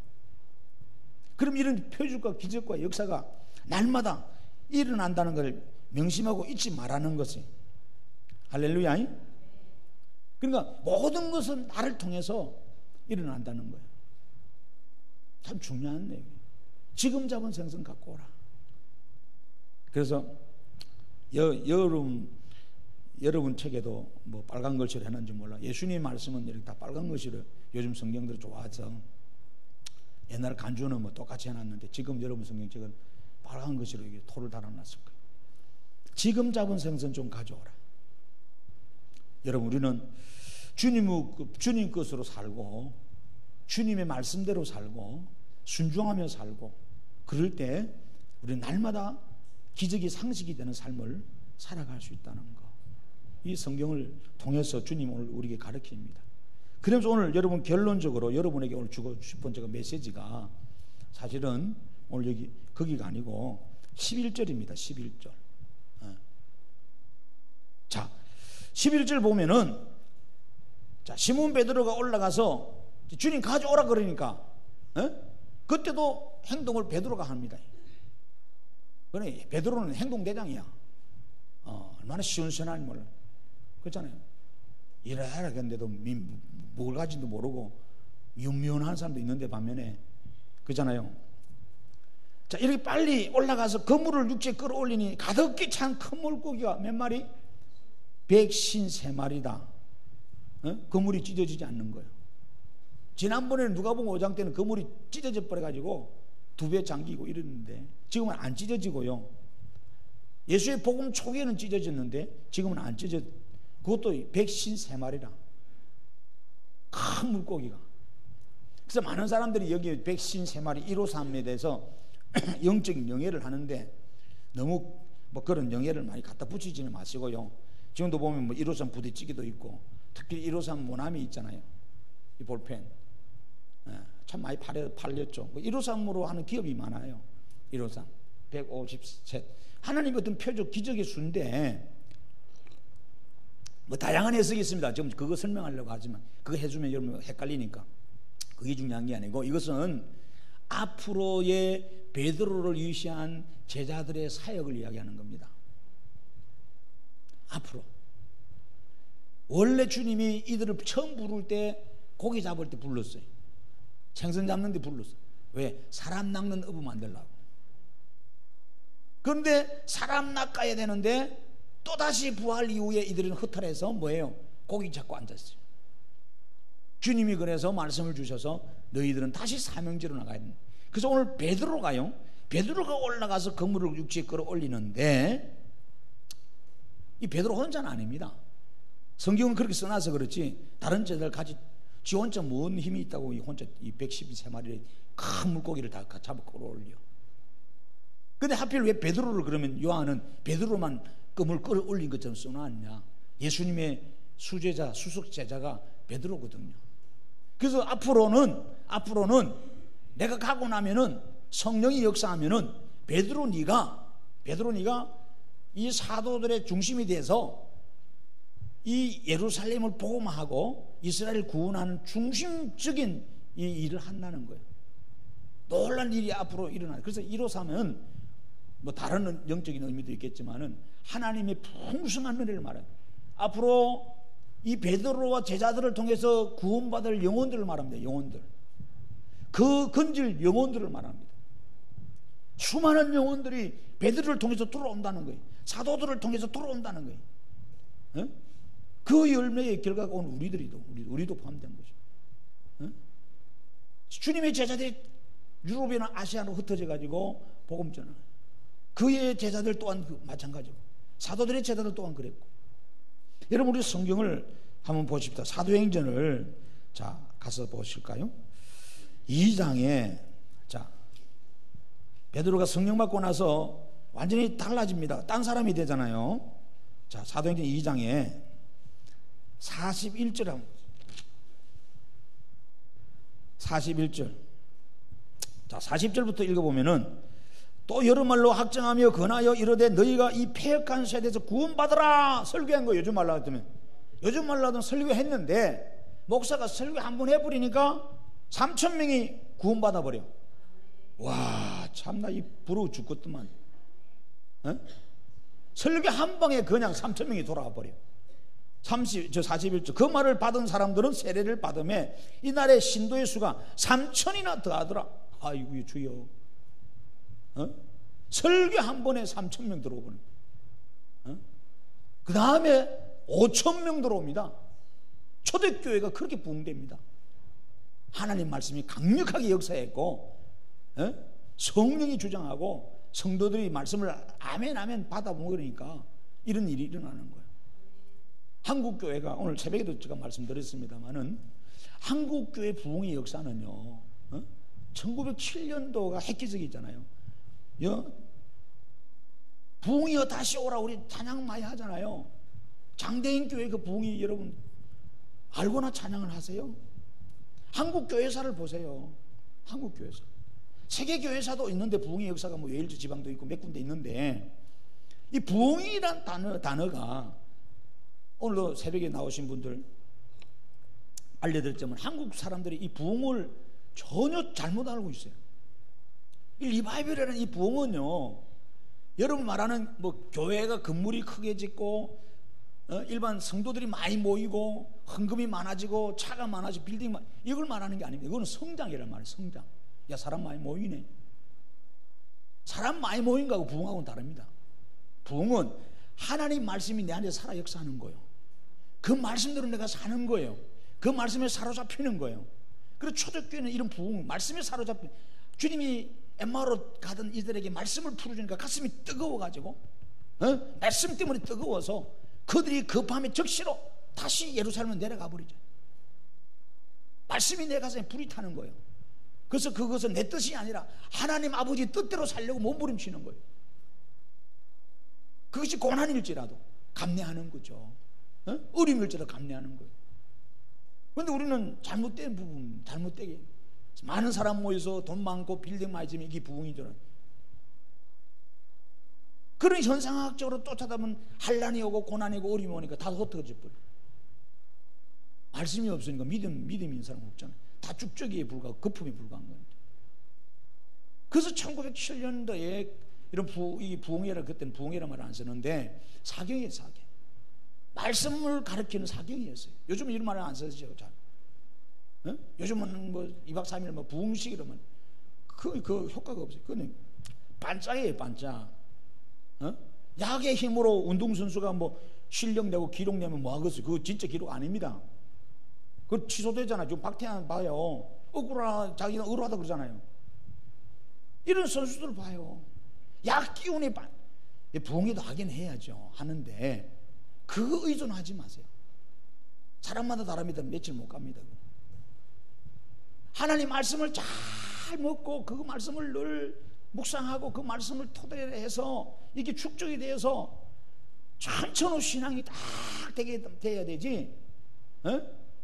그럼 이런 표적과 기적과 역사가 날마다 일어난다는 걸 명심하고 잊지 말라는 것이. 할렐루야. 그러니까 모든 것은 나를 통해서 일어난다는 거예요. 참 중요한 내용이에요. 지금 잡은 생선 갖고 오라. 그래서 여러분 책에도 뭐 빨간 글씨로 해놨는지 몰라. 예수님 말씀은 이렇게 다 빨간 글씨로, 요즘 성경들이 좋아서 옛날 간주는 뭐 똑같이 해놨는데 지금 여러분 성경책은 빨간 글씨로 이게 토를 달아놨을 거예요. 지금 잡은 생선 좀 가져오라. 여러분, 우리는 주님 것으로 살고 주님의 말씀대로 살고 순종하며 살고, 그럴 때 우리는 날마다 기적이 상식이 되는 삶을 살아갈 수 있다는 거, 이 성경을 통해서 주님 오늘 우리에게 가르칩니다. 그래서 오늘 여러분 결론적으로 여러분에게 오늘 주고 싶은 제가 메시지가 사실은 오늘 거기가 아니고 11절입니다. 11절. 자, 11절 보면은, 자, 시몬 베드로가 올라가서 주님 가져오라 그러니까 그때도 행동을 베드로가 합니다. 그래, 베드로는 행동 대장이야. 얼마나 시원시원한 몰라. 그렇잖아요. 이래라 했는데도 뭘 가진도 모르고 유명한 사람도 있는데 반면에, 그렇잖아요. 자, 이렇게 빨리 올라가서 그물을 육지에 끌어올리니 가득히 찬 큰 물고기가 몇 마리? 153마리다. 그물이 찢어지지 않는 거예요. 지난번에는 누가복음 5장 때는 그물이 찢어져 버려가지고 2배 잠기고 이랬는데 지금은 안 찢어지고요. 예수의 복음 초기에는 찢어졌는데 지금은 안 찢어져. 그것도 153마리라. 큰 물고기가. 그래서 많은 사람들이 여기 153마리 153에 대해서 영적인 명예를 하는데 너무 뭐 그런 명예를 많이 갖다 붙이지는 마시고요. 지금도 보면 뭐 153 부대찌개도 있고, 특히 153 모나미 있잖아요. 이 볼펜 참 많이 팔렸죠. 153으로 하는 기업이 많아요. 153 153 하나님 어떤 표적 기적의 수인데 뭐 다양한 해석이 있습니다. 지금 그거 설명하려고 하지만 그거 해주면 여러분 헷갈리니까 그게 중요한 게 아니고, 이것은 앞으로의 베드로를 위시한 제자들의 사역을 이야기하는 겁니다. 앞으로 원래 주님이 이들을 처음 부를 때 고기 잡을 때 불렀어요. 생선 잡는 데 불렀어요. 왜? 사람 낚는 어부 만들려고. 그런데 사람 낚아야 되는데 또다시 부활 이후에 이들은 허탈해서 뭐예요? 고기 잡고 앉았어요. 주님이 그래서 말씀을 주셔서 너희들은 다시 사명지로 나가야 된다. 그래서 오늘 베드로가요, 베드로가 올라가서 그물을 육지에 끌어올리는데 이 베드로 혼자는 아닙니다. 성경은 그렇게 써놔서 그렇지 다른 제자들 같이 지 혼자 뭔 힘이 있다고 이 혼자 이 113마리의 큰 물고기를 다 잡아 끌어올려. 근데 하필 왜 베드로를, 그러면 요한은 베드로만 그물 끌어올린 것처럼 써놨냐? 예수님의 수제자 수석 제자가 베드로거든요. 그래서 앞으로는 내가 가고 나면은 성령이 역사하면은 베드로 네가 이 사도들의 중심이 돼서 이 예루살렘을 복음하고 이스라엘을 구원하는 중심적인 이 일을 한다는 거예요. 놀란 일이 앞으로 일어나요. 그래서 153은 뭐 다른 영적인 의미도 있겠지만은 하나님의 풍성한 은혜를 말해요. 앞으로 이 베드로와 제자들을 통해서 구원받을 영혼들을 말합니다. 영혼들, 그 건질 영혼들을 말합니다. 수많은 영혼들이 베드로를 통해서 들어온다는 거예요. 사도들을 통해서 들어온다는 거예요. 어? 그 열매의 결과가 오늘 우리도 포함된 거죠. 어? 주님의 제자들이 유럽이나 아시아로 흩어져 가지고 복음 전하는, 그의 제자들 또한 마찬가지고 사도들의 제자들 또한 그랬고. 여러분 우리 성경을 한번 보십시다. 사도행전을 자 가서 보실까요? 2장에 자 베드로가 성령 받고 나서 완전히 달라집니다. 딴 사람이 되잖아요. 자 사도행전 2장에 41절 41절 자 40절부터 읽어보면은 또 여러 말로 확정하며 권하여 이르되 너희가 이 패역한 세대에서 구원받으라 설교한 거. 요즘 말로 하면 설교했는데 목사가 설교 한 번 해버리니까 3,000명이 구원받아 버려. 와 참나 이 부러워 죽겠더만. 어? 설교 한 방에 그냥 3,000명이 돌아가 버려. 41절 그 말을 받은 사람들은 세례를 받음에 이날의 신도의 수가 3,000이나 더하더라. 아이고 주여. 어? 설교 한 번에 3,000명 들어오거든. 어? 그 다음에 5,000명 들어옵니다. 초대교회가 그렇게 부흥됩니다. 하나님 말씀이 강력하게 역사했고, 어? 성령이 주장하고 성도들이 말씀을 아멘 아멘 받아 먹으니까 이런 일이 일어나는 거예요. 한국 교회가 오늘 새벽에도 제가 말씀드렸습니다만은 한국 교회 부흥의 역사는요, 1907년도가 획기적이잖아요. 부흥이여 다시 오라 우리 찬양 많이 하잖아요. 장대인 교회 그 부흥이 여러분 알고나 찬양을 하세요? 한국 교회사를 보세요. 한국 교회사. 세계 교회사도 있는데 부흥의 역사가 뭐 웨일즈 지방도 있고 몇 군데 있는데 이 부흥이란 단어가 오늘도 새벽에 나오신 분들 알려드렸지만 한국 사람들이 이 부흥을 전혀 잘못 알고 있어요. 이 리바이벌이라는 이 부흥은요, 여러분 말하는 뭐 교회가 건물이 크게 짓고 일반 성도들이 많이 모이고 헌금이 많아지고 차가 많아지고 빌딩 이걸 말하는 게 아닙니다. 이거는 성장이란 말이에요. 성장. 야, 사람 많이 모이네. 사람 많이 모인 거하고 부흥하고는 다릅니다. 부흥은 하나님 말씀이 내 안에 살아 역사하는 거예요. 그 말씀대로 내가 사는 거예요. 그 말씀에 사로잡히는 거예요. 그래서 초대교회는 이런 부흥, 말씀에 사로잡힌, 주님이 엠마오로 가던 이들에게 말씀을 풀어주니까 가슴이 뜨거워가지고 말씀 때문에 뜨거워서 그들이 급함에 적시로 다시 예루살렘으로 내려가 버리죠. 말씀이 내 가슴에 불이 타는 거예요. 그래서 그것은 내 뜻이 아니라 하나님 아버지 뜻대로 살려고 몸부림치는 거예요. 그것이 고난일지라도 감내하는 거죠. 어림일지라도 감내하는 거예요. 그런데 우리는 잘못된 부분, 잘못되게 많은 사람 모여서 돈 많고 빌딩 많이 지면 이게 부흥이더라. 그런 현상학적으로 쫓아다보면 환난이 오고 고난이 오고 어려움이 오니까 다 흩어져 버려. 말씀이 없으니까 믿음 있는 사람 없잖아요. 다 쭉저기에 불과하고 거품에 불과한 겁니다. 그래서 1907년도에 이런 이 부흥회라, 그때는 부흥회란 말을 안 쓰는데 사경이에요. 사경. 말씀을 가르치는 사경이었어요. 요즘은 이런 말을 안 쓰죠. 잘. 요즘은 뭐 2박 3일 뭐 부흥식 이러면 그 효과가 없어요. 그거는 반짝이에요. 반짝. 약의 힘으로 운동선수가 뭐 실력 내고 기록 내면 뭐 하겠어요. 그거 진짜 기록 아닙니다. 그거 취소되잖아요. 지금 박태환 봐요. 자기는 억울하다 그러잖아요. 이런 선수들 봐요. 약 기운이 부흥회도 하긴 해야죠. 하는데 그거 의존하지 마세요. 사람마다 다릅니다. 며칠 못 갑니다. 하나님 말씀을 잘 먹고 그 말씀을 늘 묵상하고 그 말씀을 토대로 해서 이게 축적이 돼서 천천히 신앙이 딱 돼야 되지.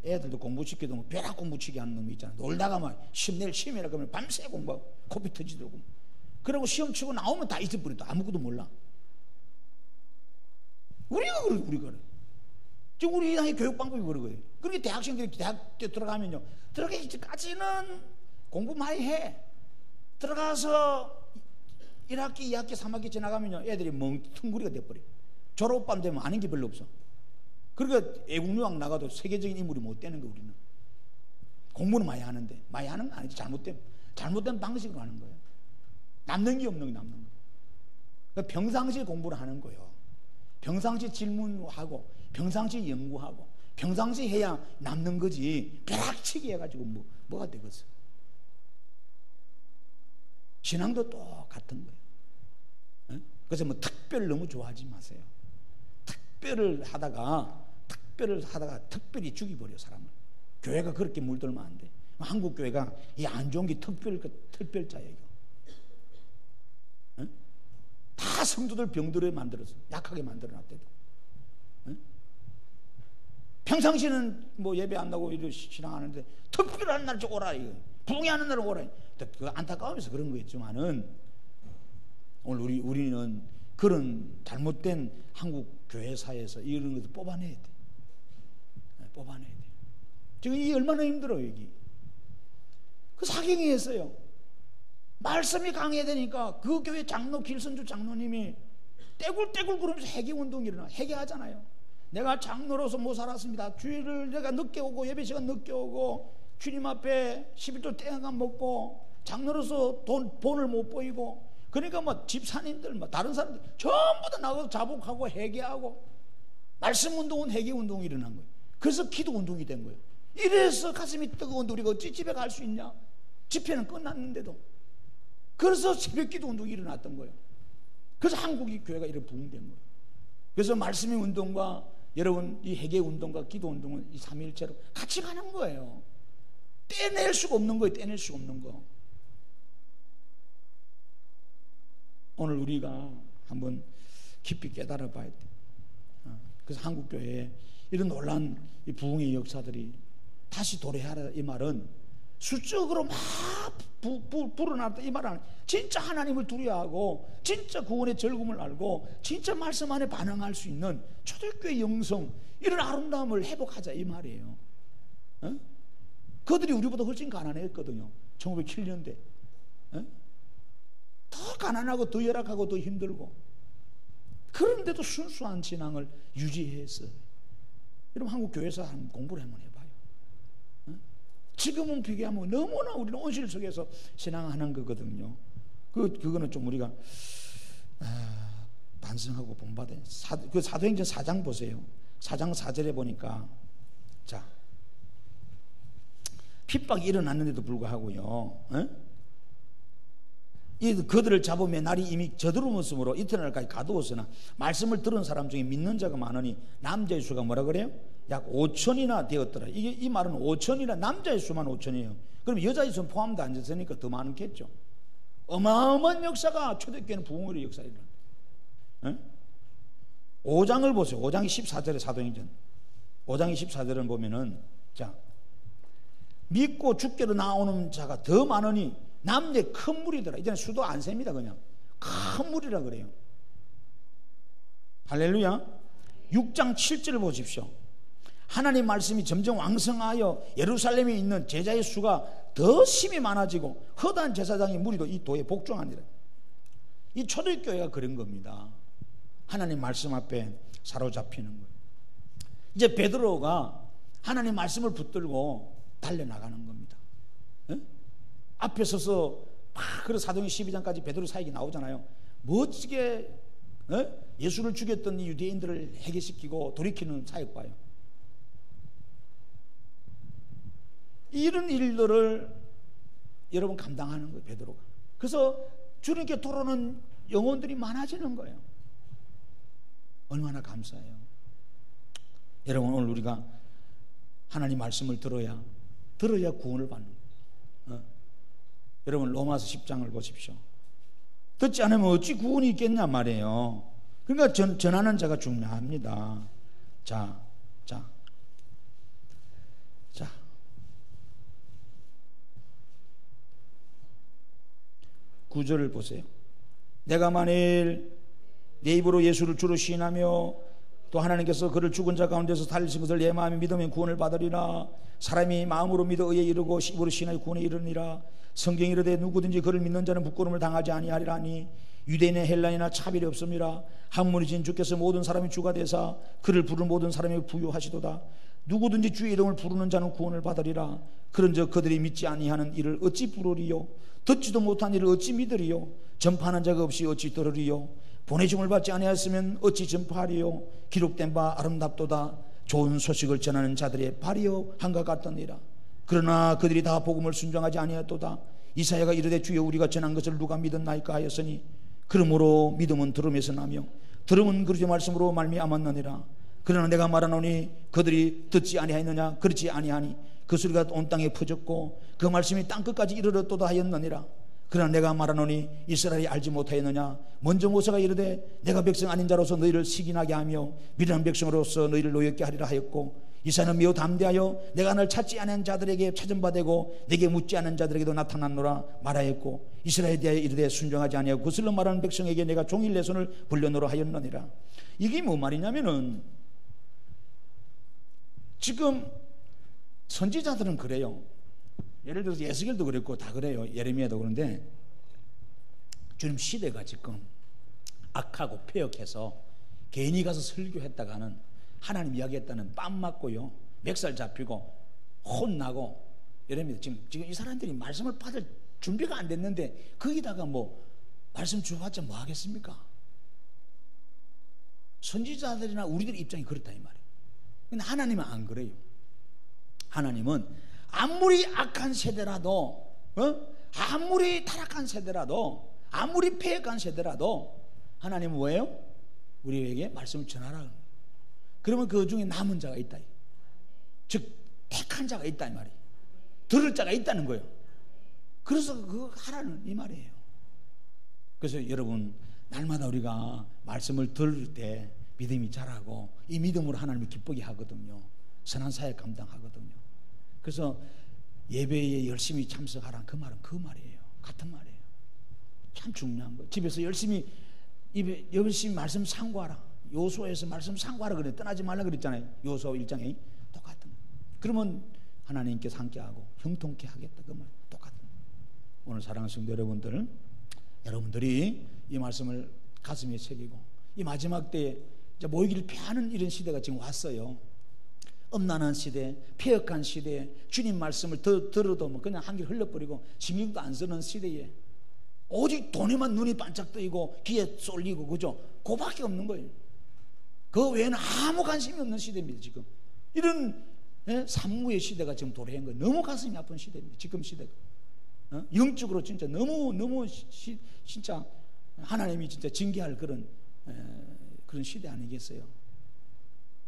애들도 공부시키도 뭐 벼락 공부치게 하는 놈이 있잖아. 놀다가 막 내일 시험이라 그러면 밤새 공부하고 코피 터지더라고. 그러고 시험 치고 나오면 다 잊어버린다. 아무것도 몰라. 우리가 그래. 지금 우리 나의 교육 방법이 그러거든요. 그렇게 대학생들이 대학 때 들어가면요, 들어가기 전까지는 공부 많이 해. 들어가서 1학기, 2학기, 3학기 지나가면요, 애들이 멍텅구리가 돼버려. 졸업반 되면 아는 게 별로 없어. 그러니까 애국유학 나가도 세계적인 인물이 못 되는 거. 우리는 공부는 많이 하는데, 많이 하는 거 아니지. 잘못된 방식으로 하는 거예요. 남는 게 없는 게 남는 거예요. 그러니까 평상시에 공부를 하는 거예요. 평상시 질문하고 평상시 연구하고 평상시 해야 남는 거지. 벼락치기 해가지고 뭐가 되겠어. 신앙도 똑같은 거예요. 그래서 뭐 특별 너무 좋아하지 마세요. 특별을 하다가 특별히 죽여버려 사람을. 교회가 그렇게 물들면 안 돼. 한국 교회가 이 안 좋은 게 특별자예요. 다 성도들 병들어 만들어서 약하게 만들어놨대도. 평상시는 뭐 예배 안 나고 이런 신앙하는데 특별한 날 오라 이거. 부흥하는 날 오라. 그 안타까우면서 그런 거였지만은 오늘 우리는 그런 잘못된 한국 교회사에서 이런 것도 뽑아내야 돼. 뽑아내야 돼. 지금 이 얼마나 힘들어요 여기. 그 사경이 했어요. 말씀이 강해야 되니까 그 교회 장로 길선주 장로님이 떼굴떼굴 그러면서 회개운동이 일어나. 회개하잖아요. 내가 장로로서 못 살았습니다. 주일을 내가 늦게 오고 예배 시간 늦게 오고 주님 앞에 11조 땡간 먹고 장로로서 돈을 못 보이고, 그러니까 뭐 집사님들 뭐 다른 사람들 전부 다 나가서 자복하고 회개하고 말씀운동은 회개운동이 일어난 거예요. 그래서 기도운동이 된 거예요. 이래서 가슴이 뜨거운데 우리가 어찌 집에 갈 수 있냐. 집회는 끝났는데도. 그래서 새벽기도 운동이 일어났던 거예요. 그래서 한국이 교회가 이렇게 부흥된 거예요. 그래서 말씀의 운동과 여러분 이 회개 운동과 기도 운동은 이 삼위일체로 같이 가는 거예요. 떼낼 수가 없는 거예요. 떼낼 수가 없는 거. 오늘 우리가 한번 깊이 깨달아 봐야 돼. 그래서 한국교회에 이런 놀라운 이 부흥의 역사들이 다시 도래하라, 이 말은 수적으로 막 불어났다 이 말은 진짜 하나님을 두려워하고 진짜 구원의 즐거움을 알고 진짜 말씀 안에 반응할 수 있는 초대교회 영성, 이런 아름다움을 회복하자 이 말이에요. 그들이 우리보다 훨씬 가난했거든요. 1907년대. 더 가난하고 더 열악하고 더 힘들고, 그런데도 순수한 신앙을 유지했어요. 여러분 한국 교회에서 한번 공부를 한번 해봐요. 지금은 비교하면 너무나 우리는 온실 속에서 신앙하는 거거든요. 그거는 좀 우리가 반성하고 본받아요. 그 사도행전 4장 보세요. 4장 4절에 보니까, 자, 핍박이 일어났는데도 불구하고요, 그들을 잡으며 날이 이미 저들어왔으므로 이튿날까지 가두었으나 말씀을 들은 사람 중에 믿는 자가 많으니 남자의 수가 뭐라 그래요? 약 5천이나 되었더라. 이 말은 5천이나, 남자의 수만 5천이에요. 그럼 여자의 수는 포함도 안 됐으니까 더 많겠죠. 어마어마한 역사가, 초대교회는 부흥의 역사이라. 5장을 보세요. 5장 14절에 사도행전 5장 14절을 보면은, 자, 믿고 주께로 나오는 자가 더 많으니 남녀의 큰 무리더라. 이제는 수도 안 셉니다. 그냥 큰 무리라 그래요. 할렐루야. 6장 7절을 보십시오. 하나님 말씀이 점점 왕성하여 예루살렘에 있는 제자의 수가 더 심히 많아지고 허다한 제사장의 무리도 이 도에 복종하니라. 이 초대교회가 그런 겁니다. 하나님 말씀 앞에 사로잡히는 거예요. 이제 베드로가 하나님 말씀을 붙들고 달려나가는 겁니다. 앞에 서서 그래서 사도행전 12장까지 베드로 사역이 나오잖아요. 멋지게 예수를 죽였던 이 유대인들을 해결시키고 돌이키는 사역 봐요. 이런 일들을 여러분 감당하는 거예요, 베드로가. 그래서 주님께 돌아오는 영혼들이 많아지는 거예요. 얼마나 감사해요. 여러분 오늘 우리가 하나님 말씀을 들어야 구원을 받는 거예요. 여러분 로마서 10장을 보십시오. 듣지 않으면 어찌 구원이 있겠냐 말이에요. 그러니까 전하는 자가 중요합니다. 자 9절을 보세요. 내가 만일 내 입으로 예수를 주로 시인하며 또 하나님께서 그를 죽은 자 가운데서 살리신 것을 내 마음에 믿으면 구원을 받으리라. 사람이 마음으로 믿어 의에 이르고 입으로 시인하여 구원에 이르니라. 성경이 이르되 누구든지 그를 믿는 자는 부끄러움을 당하지 아니하리라니 유대인이나 헬라인이나 차별이 없습니다. 학문이신 주께서 모든 사람이 주가 되사 그를 부르는 모든 사람에게 부유하시도다. 누구든지 주의 이름을 부르는 자는 구원을 받으리라. 그런즉 그들이 믿지 아니하는 일을 어찌 부르리요? 듣지도 못한 일을 어찌 믿으리요? 전파하는 자가 없이 어찌 들으리요? 보내심을 받지 아니하였으면 어찌 전파하리요? 기록된 바 아름답도다. 좋은 소식을 전하는 자들의 발이요 한과 같더니라. 그러나 그들이 다 복음을 순종하지 아니하였도다. 이사야가 이르되 주여 우리가 전한 것을 누가 믿었나이까 하였으니 그러므로 믿음은 들음에서 나며 들음은 그리스도의 말씀으로 말미암았느니라. 그러나 내가 말하노니 그들이 듣지 아니하였느냐? 그렇지 아니하니 그 소리가 온 땅에 퍼졌고 그 말씀이 땅끝까지 이르렀도다 하였느니라. 그러나 내가 말하노니 이스라엘이 알지 못하였느냐? 먼저 모세가 이르되 내가 백성 아닌 자로서 너희를 시기나게 하며 미련한 백성으로서 너희를 노엽게 하리라 하였고 이사야는 매우 담대하여 내가 널 찾지 않은 자들에게 찾은바되고 내게 묻지 않은 자들에게도 나타났노라 말하였고 이스라엘에 대하여 이르되 순종하지 아니하고 거슬러 말하는 백성에게 내가 종일 내 손을 불려놓으라 하였느니라. 이게 뭐 말이냐면은 지금 선지자들은 그래요. 예를 들어서 예수겔도 그랬고 다 그래요. 예레미야도 그런데 주님 시대가 지금 악하고 폐역해서 괜히 가서 설교했다가는 하나님 이야기했다는 빰 맞고요, 멱살 잡히고 혼나고 이럽니다. 지금 이 사람들이 말씀을 받을 준비가 안 됐는데 거기다가 뭐 말씀 주어봤자 뭐 하겠습니까? 선지자들이나 우리들 입장이 그렇다 이 말이에요. 근데 하나님은 안 그래요. 하나님은 아무리 악한 세대라도 아무리 타락한 세대라도 아무리 폐역한 세대라도 하나님은 뭐예요? 우리에게 말씀을 전하라. 그러면 그 중에 남은 자가 있다. 즉 택한 자가 있다 이 말이에요. 들을 자가 있다는 거예요. 그래서 그거 하라는 이 말이에요. 그래서 여러분, 날마다 우리가 말씀을 들을 때 믿음이 자라고 이 믿음으로 하나님을 기쁘게 하거든요. 선한 사역 감당하거든요. 그래서 예배에 열심히 참석하라는 그 말은 그 말이에요. 같은 말이에요. 참 중요한 거예요. 집에서 열심히 말씀 상고하라. 요소에서 말씀 상고하라 그래. 떠나지 말라 그랬잖아요. 요소 1장에 똑같은 거예요. 그러면 하나님께서 함께하고 형통케 하겠다 그 말 똑같은 거예요. 오늘 사랑하는 성도 여러분들이 이 말씀을 가슴에 새기고 이 마지막 때에 모이기를 피하는 이런 시대가 지금 왔어요. 엄난한 시대, 폐역한 시대에 주님 말씀을 들어도 뭐 그냥 한길 흘려버리고 신경도 안 쓰는 시대에 오직 돈에만 눈이 반짝 뜨이고 귀에 쏠리고 그죠? 그밖에 없는 거예요. 그 외에는 아무 관심이 없는 시대입니다. 지금 이런 산무의 시대가 지금 도래한 거예요. 너무 가슴이 아픈 시대입니다. 지금 시대가 영적으로 진짜 너무 진짜 하나님이 진짜 징계할 그런 시대 아니겠어요?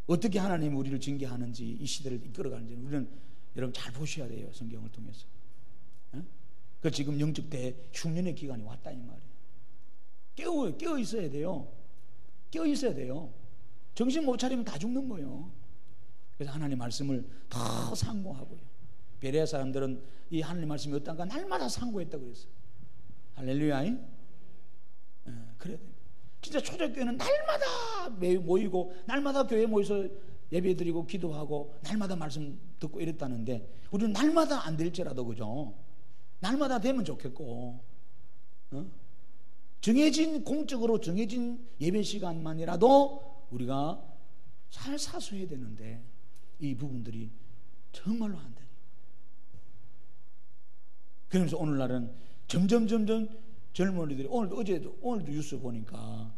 어떻게 하나님이 우리를 징계하는지 이 시대를 이끌어가는지 우리는 여러분 잘 보셔야 돼요. 성경을 통해서. 그 지금 영적 대 흉년의 기간이 왔다 이 말이에요. 깨어 있어야 돼요. 깨어 있어야 돼요. 정신 못 차리면 다 죽는 거예요. 그래서 하나님 말씀을 더 상고하고요. 베레아 사람들은 이 하나님 말씀이 어떤가 날마다 상고했다고 그랬어요. 할렐루야. 그래야 돼요. 진짜 초대교회는 날마다 모이고 날마다 교회에 모여서 예배드리고 기도하고 날마다 말씀 듣고 이랬다는데 우리는 날마다 안 될지라도 그죠? 날마다 되면 좋겠고 공적으로 정해진 예배 시간만이라도 우리가 잘 사수해야 되는데 이 부분들이 정말로 안 돼요. 그러면서 오늘날은 점점 젊은이들이 오늘도 뉴스 보니까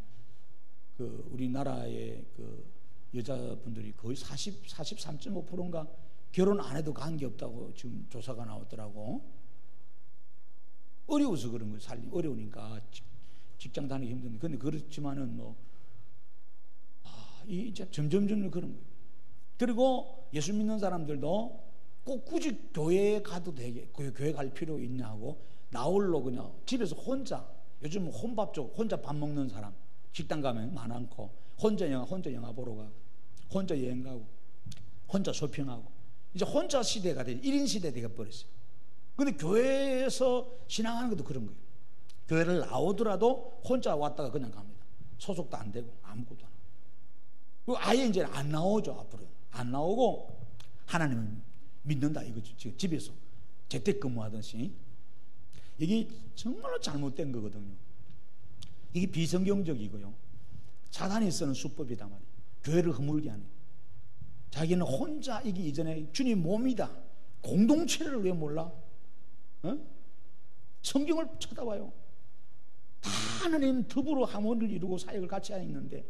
그 우리나라의 그 여자분들이 거의 43.5%인가 결혼 안 해도 관계없다고 지금 조사가 나왔더라고. 어려워서 그런 거예요. 살기 어려우니까 직장 다니기 힘든데. 근데 그렇지만은 이제 점점 그런 거예요. 그리고 예수 믿는 사람들도 꼭 굳이 교회에 가도 되게 교회 갈 필요 있냐고 나홀로 그냥 집에서 혼자 요즘 혼자 밥 먹는 사람 식당 가면 많고 혼자 영화 보러 가고 혼자 여행 가고 혼자 쇼핑하고 이제 혼자 시대가 돼 1인 시대 되어 버렸어요. 근데 교회에서 신앙하는 것도 그런 거예요. 교회를 나오더라도 혼자 왔다가 그냥 갑니다. 소속도 안 되고 아무것도 안 하고. 그리고 아예 이제 안 나오죠. 앞으로 안 나오고 하나님을 믿는다 이거죠. 지금 집에서 재택근무하듯이. 이게 정말로 잘못된 거거든요. 이게 비성경적이고요. 사단이 쓰는 수법이다 말이에요. 교회를 허물게 하는. 자기는 혼자 이게 이전에 주님 몸이다. 공동체를 왜 몰라? 성경을 쳐다봐요. 다 하나님 더불어 함원을 이루고 사역을 같이 하는데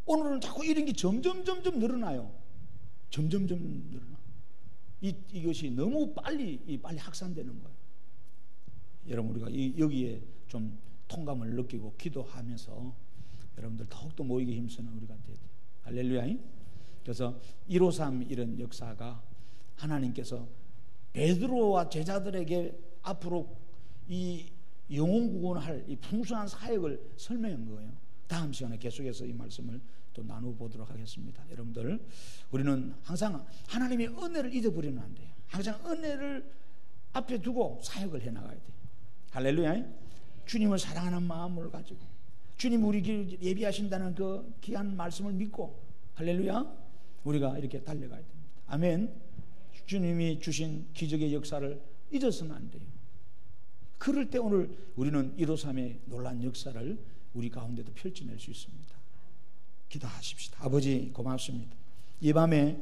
오늘은 자꾸 이런 게 점점 늘어나요. 점점 늘어나. 이것이 너무 빨리 확산되는 거예요. 여러분 우리가 여기에 좀 통감을 느끼고 기도하면서 여러분들 더욱더 모이게 힘쓰는 우리가 돼야 돼요. 할렐루야. 그래서 153 이런 역사가 하나님께서 베드로와 제자들에게 앞으로 이 영혼 구원할 이 풍성한 사역을 설명한 거예요. 다음 시간에 계속해서 이 말씀을 또 나눠보도록 하겠습니다. 여러분들 우리는 항상 하나님의 은혜를 잊어버리면 안 돼요. 항상 은혜를 앞에 두고 사역을 해나가야 돼요. 할렐루야. 주님을 사랑하는 마음을 가지고 주님 우리 길 예비하신다는 그 귀한 말씀을 믿고 할렐루야 우리가 이렇게 달려가야 됩니다. 아멘. 주님이 주신 기적의 역사를 잊어서는 안 돼요. 그럴 때 오늘 우리는 153의 놀라운 역사를 우리 가운데도 펼쳐낼 수 있습니다. 기도하십시다. 아버지 고맙습니다. 이 밤에